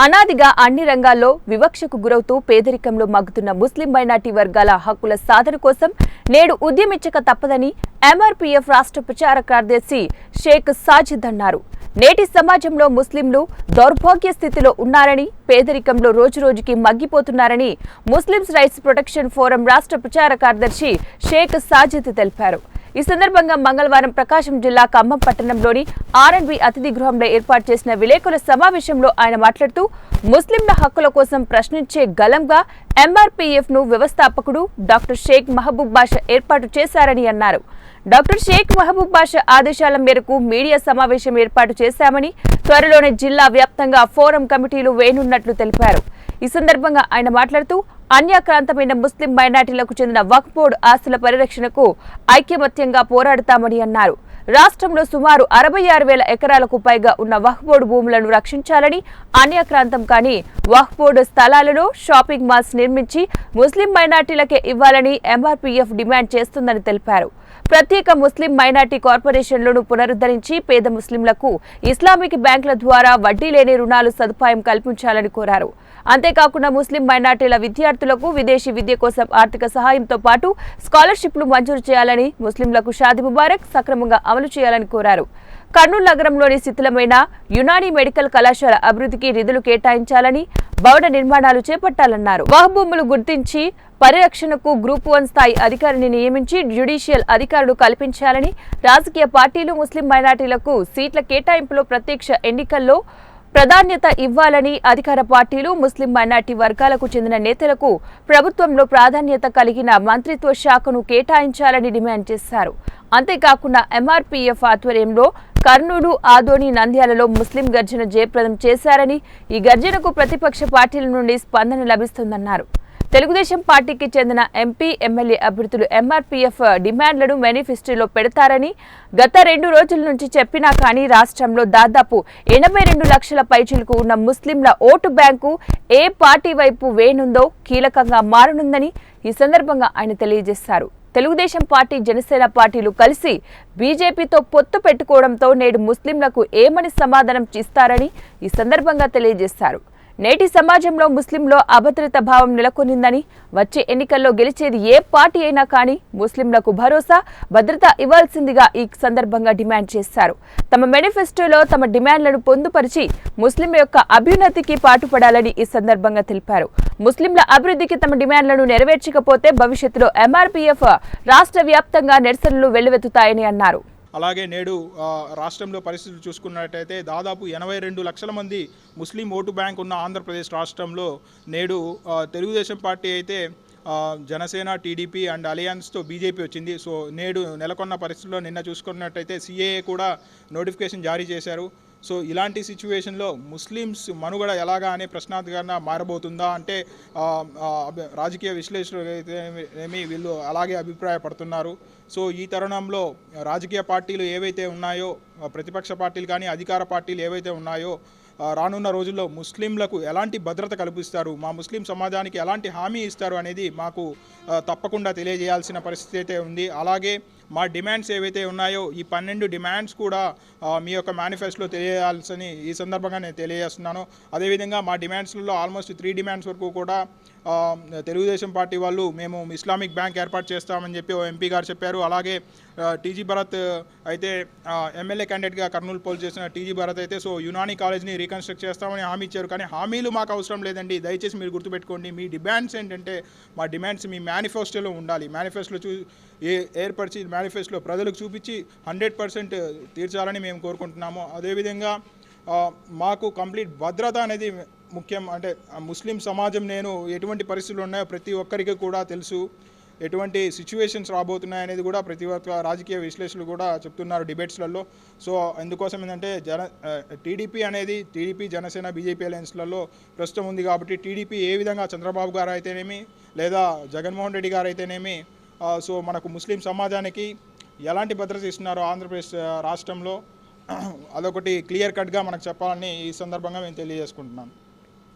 అనాదిగా అన్ని రంగాల్లో వివక్షకు గురవుతూ పేదరికంలో మగ్గుతున్న ముస్లిం మైనార్టీ వర్గాల హక్కుల సాధన కోసం నేడు ఉద్యమించక తప్పదని ఎంఆర్పీఎఫ్ రాష్ట్ర ప్రచార కార్యదర్శి షేక్ సాజిద్ అన్నారు. నేటి సమాజంలో ముస్లింలు దౌర్భాగ్య స్థితిలో ఉన్నారని, పేదరికంలో రోజురోజుకి మగ్గిపోతున్నారని ముస్లిమ్స్ రైట్స్ ప్రొటెక్షన్ ఫోరం రాష్ట్ర ప్రచార కార్యదర్శి షేక్ సాజిద్ తెలిపారు. ఈ సందర్భంగా మంగళవారం ప్రకాశం జిల్లా ఖమ్మం పట్టణంలోని ఆర్ఎండ్బి అతిథి గృహంలో ఏర్పాటు చేసిన విలేకరుల సమావేశంలో ఆయన మాట్లాడుతూ ముస్లింల హక్కుల కోసం ప్రశ్నించే గలంగా ఎంఆర్పీఎఫ్ ను వ్యవస్థాపకుడు డాక్టర్ షేక్ మహబూబ్ బాషా ఏర్పాటు చేశారని అన్నారు. డాక్టర్ షేక్ మహబూబ్ బాషా ఆదేశాల మేరకు మీడియా సమావేశం ఏర్పాటు చేశామని, త్వరలోనే జిల్లా వ్యాప్తంగా ఫోరం కమిటీలు వేయనున్నట్లు తెలిపారు. ఈ సందర్భంగా ఆయన మాట్లాడుతూ అన్యాక్రాంతమైన ముస్లిం మైనార్టీలకు చెందిన వక్ఫ్ బోర్డు ఆస్తుల పరిరక్షణకు ఐకమత్యంగా పోరాడతామని అన్నారు. రాష్ట్రంలో సుమారు 66,000 ఎకరాలకు పైగా ఉన్న వక్ఫ్ బోర్డు భూములను రక్షించాలని, అన్యాక్రాంతం కాని వక్ఫ్ బోర్డు స్థలాలలో షాపింగ్ మాల్స్ నిర్మించి ముస్లిం మైనార్టీలకే ఇవ్వాలని ఎంఆర్పీఎఫ్ డిమాండ్ చేస్తుందని తెలిపారు. ప్రత్యేక ముస్లిం మైనార్టీ కార్పొరేషన్లను పునరుద్ధరించి పేద ముస్లింలకు ఇస్లామిక్ బ్యాంకుల ద్వారా వడ్డీ లేని రుణాలు సదుపాయం కల్పించాలని కోరారు. అంతేకాకుండా ముస్లిం మైనార్టీల విద్యార్థులకు విదేశీ విద్య కోసం ఆర్థిక సహాయంతో పాటు స్కాలర్షిప్లు మంజూరు చేయాలని, ముస్లింలకు షాదీ ముబారక్ సక్రమంగా అమలు చేయాలని కోరారు. కర్నూలు నగరంలోని శిథిలమైన యునానీ మెడికల్ కళాశాల అభివృద్ధికి నిధులు కేటాయించాలని, భవన నిర్మాణాలు చేపట్టాలన్నారు. వక్ఫ్ భూములు గుర్తించి పరిరక్షణకు గ్రూప్ 1 స్థాయి అధికారిని నియమించి జ్యుడిషియల్ అధికారులు కల్పించాలని, రాజకీయ పార్టీలు ముస్లిం మైనార్టీలకు సీట్ల కేటాయింపులో ప్రత్యక్ష ఎన్నికల్లో ప్రాధాన్యత ఇవ్వాలని, అధికార పార్టీలు ముస్లిం మైనార్టీ వర్గాలకు చెందిన నేతలకు ప్రభుత్వంలో ప్రాధాన్యత కలిగిన మంత్రిత్వ శాఖను కేటాయించాలని డిమాండ్ చేశారు. అంతేకాకుండా ఎంఆర్పీఎఫ్ ఆధ్వర్యంలో కర్నూలు, ఆదోని, నంద్యాలలో ముస్లిం గర్జన జయప్రదం చేశారని, ఈ గర్జనకు ప్రతిపక్ష పార్టీల నుండి స్పందన లభిస్తుందన్నారు. తెలుగుదేశం పార్టీకి చెందిన ఎంపీ, ఎమ్మెల్యే అభ్యర్థులు ఎంఆర్పీఎఫ్ డిమాండ్లను మేనిఫెస్టోలో పెడతారని గత 2 రోజుల నుంచి చెప్పినా కానీ రాష్ట్రంలో దాదాపు 82 లక్షల పైచిలకు ఉన్న ముస్లింల ఓటు బ్యాంకు ఏ పార్టీ వైపు వేయనుందో కీలకంగా మారనుందని ఈ సందర్భంగా ఆయన తెలియజేశారు. తెలుగుదేశం పార్టీ, జనసేన పార్టీలు కలిసి బీజేపీతో పొత్తు పెట్టుకోవడంతో నేడు ముస్లింలకు ఏమని సమాధానం ఇస్తారని ఈ సందర్భంగా తెలియజేశారు. నేటి సమాజంలో ముస్లింలో అభద్రత భావం నెలకొనిందని, వచ్చే ఎన్నికల్లో గెలిచేది ఏ పార్టీ అయినా కానీ ముస్లింలకు భరోసా, భద్రత ఇవ్వాల్సిందిగా ఈ సందర్భంగా డిమాండ్ చేశారు. తమ మేనిఫెస్టోలో తమ డిమాండ్లను పొందుపరిచి ముస్లింల యొక్క అభ్యున్నతికి పాటుపడాలని ఈ సందర్భంగా తెలిపారు. ముస్లింల అభివృద్ధికి తమ డిమాండ్లను నెరవేర్చకపోతే భవిష్యత్తులో ఎంఆర్పీఎఫ్ రాష్ట్ర వ్యాప్తంగా నిరసనలు వెల్లువెత్తుతాయని అన్నారు. అలాగే నేడు రాష్ట్రంలో పరిస్థితులు చూసుకున్నట్టయితే దాదాపు 82 లక్షల మంది ముస్లిం ఓటు బ్యాంక్ ఉన్న ఆంధ్రప్రదేశ్ రాష్ట్రంలో నేడు తెలుగుదేశం పార్టీ అయితే జనసేన, టీడీపీ అండ్ అలయన్స్తో బీజేపీ వచ్చింది. సో నేడు నెలకొన్న పరిస్థితుల్లో నిన్న చూసుకున్నట్టయితే సిఏఏ కూడా నోటిఫికేషన్ జారీ చేశారు. సో ఇలాంటి సిచ్యువేషన్లో ముస్లిమ్స్ మనుగడ ఎలాగా అనే ప్రశ్నార్థకంగా మారబోతుందా అంటే రాజకీయ విశ్లేషకులు అయితే వీళ్ళు అలాగే అభిప్రాయపడుతున్నారు. సో ఈ తరుణంలో రాజకీయ పార్టీలు ఏవైతే ఉన్నాయో, ప్రతిపక్ష పార్టీలు కానీ అధికార పార్టీలు ఏవైతే ఉన్నాయో రానున్న రోజుల్లో ముస్లింలకు ఎలాంటి భద్రత కల్పిస్తారు, మా ముస్లిం సమాజానికి ఎలాంటి హామీ ఇస్తారు అనేది మాకు తప్పకుండా తెలియజేయాల్సిన పరిస్థితి అయితే ఉంది. అలాగే మా డిమాండ్స్ ఏవైతే ఉన్నాయో ఈ 12 డిమాండ్స్ కూడా మీ యొక్క మేనిఫెస్టోలో తెలియజేయాల్సిన ఈ సందర్భంగా నేను తెలియజేస్తున్నాను. అదేవిధంగా మా డిమాండ్స్లలో ఆల్మోస్ట్ 3 డిమాండ్స్ వరకు కూడా తెలుగుదేశం పార్టీ వాళ్ళు మేము ఇస్లామిక్ బ్యాంక్ ఏర్పాటు చేస్తామని చెప్పి ఎంపీ గారు చెప్పారు. అలాగే టీజీ భరత్ అయితే ఎమ్మెల్యే క్యాండిడేట్గా కర్నూలు పోల్ చేసిన టీజీ భరత్ అయితే సో యునానీ కాలేజ్ని రీకన్స్ట్రక్ట్ చేస్తామని హామీ ఇచ్చారు. కానీ హామీలు మాకు అవసరం లేదండి, దయచేసి మీరు గుర్తుపెట్టుకోండి. మీ డిమాండ్స్ ఏంటంటే మా డిమాండ్స్ మీ మేనిఫెస్టోలో ఉండాలి. మేనిఫెస్టోలో ఏర్పరిచి మేనిఫెస్టోలో ప్రజలకు చూపించి 100% తీర్చాలని మేము కోరుకుంటున్నాము. అదేవిధంగా మాకు కంప్లీట్ భద్రత అనేది ముఖ్యం. అంటే ముస్లిం సమాజం నేను ఎటువంటి పరిస్థితులు ఉన్నాయో ప్రతి ఒక్కరికి కూడా తెలుసు, ఎటువంటి సిచ్యువేషన్స్ రాబోతున్నాయనేది కూడా ప్రతి ఒక్క రాజకీయ విశ్లేషకులు కూడా చెప్తున్నారు డిబేట్స్లలో. సో అందుకోసం ఏంటంటే టీడీపీ, జనసేన, బీజేపీ అలయన్స్లలో ప్రస్తుతం ఉంది కాబట్టి టీడీపీ ఏ విధంగా చంద్రబాబు గారు అయితేనేమి లేదా జగన్మోహన్ రెడ్డి గారు అయితేనేమి సో మనకు ముస్లిం సమాజానికి ఎలాంటి భద్రత ఇస్తున్నారో ఆంధ్రప్రదేశ్ రాష్ట్రంలో అదొకటి క్లియర్ కట్గా మనకు చెప్పాలని ఈ సందర్భంగా మేము తెలియజేసుకుంటున్నాను.